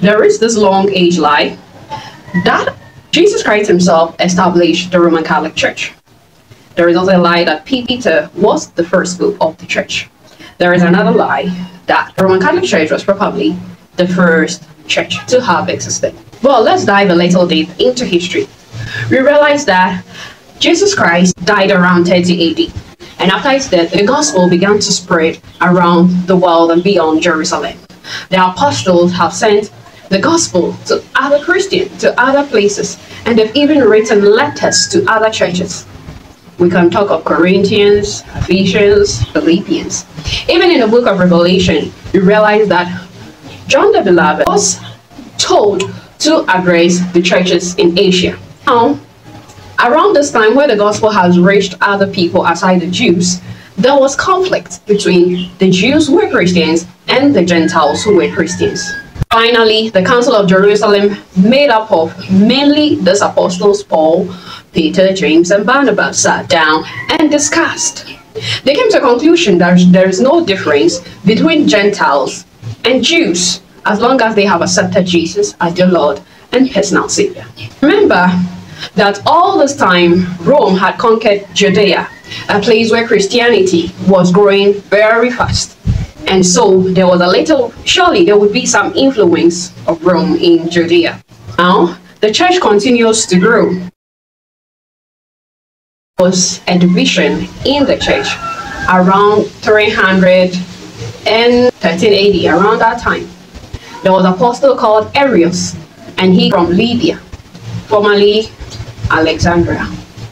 There is this long age lie that Jesus Christ himself established the Roman Catholic Church. There is also a lie that Peter was the first pope of the church. There is another lie that the Roman Catholic Church was probably the first church to have existed. Well, let's dive a little deep into history. We realize that Jesus Christ died around 30 AD. And after his death, the gospel began to spread around the world and beyond Jerusalem. The apostles have sent the gospel to other Christians, to other places, and they've even written letters to other churches. We can talk of Corinthians, Ephesians, Philippians. Even in the book of Revelation, we realize that John the Beloved was told to address the churches in Asia. Now, around this time where the gospel has reached other people aside the Jews, there was conflict between the Jews who were Christians and the Gentiles who were Christians. Finally, the Council of Jerusalem, made up of mainly the apostles Paul, Peter, James, and Barnabas, sat down and discussed. They came to a conclusion that there is no difference between Gentiles and Jews as long as they have accepted Jesus as their Lord and personal Savior. Remember that all this time Rome had conquered Judea, a place where Christianity was growing very fast. And so there was a little, surely there would be some influence of Rome in Judea. Now, the church continues to grow. There was a division in the church around 313 AD, around that time. There was an apostle called Arius, and he from Lydia, formerly Alexandria.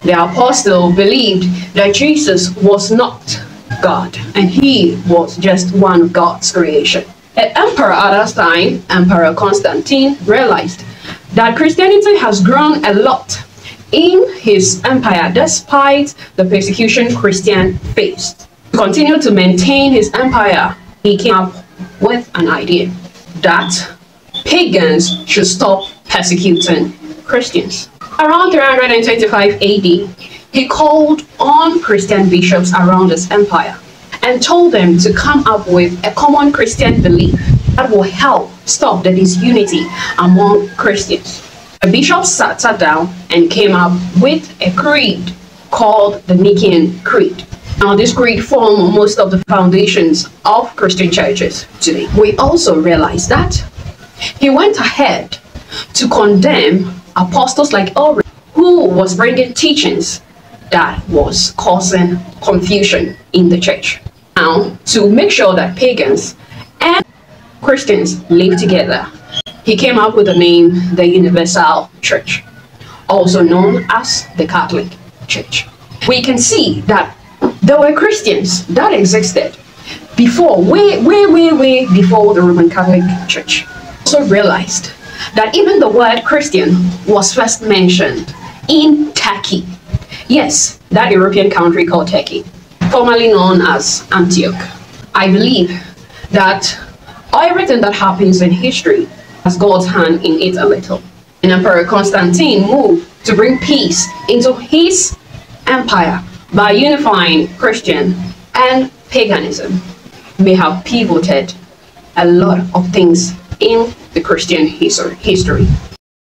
The apostle believed that Jesus was not God, and he was just one of God's creation. An emperor at that time, Emperor Constantine, realized that Christianity has grown a lot in his empire despite the persecution Christians faced. To continue to maintain his empire, he came up with an idea that pagans should stop persecuting Christians. Around 325 AD, he called on Christian bishops around his empire and told them to come up with a common Christian belief that will help stop the disunity among Christians. The bishops sat down and came up with a creed called the Nicene Creed. Now, this creed forms most of the foundations of Christian churches today. We also realize that he went ahead to condemn apostles like Arius, who was bringing teachings that was causing confusion in the church. Now, to make sure that pagans and Christians live together, he came up with the name the Universal Church, also known as the Catholic Church. We can see that there were Christians that existed before, way before the Roman Catholic Church. Also realized that even the word Christian was first mentioned in Turkey. Yes, that European country called Turkey, formerly known as Antioch. I believe that everything that happens in history has God's hand in it a little. And Emperor Constantine moved to bring peace into his empire by unifying Christian and paganism. May have pivoted a lot of things in the Christian history.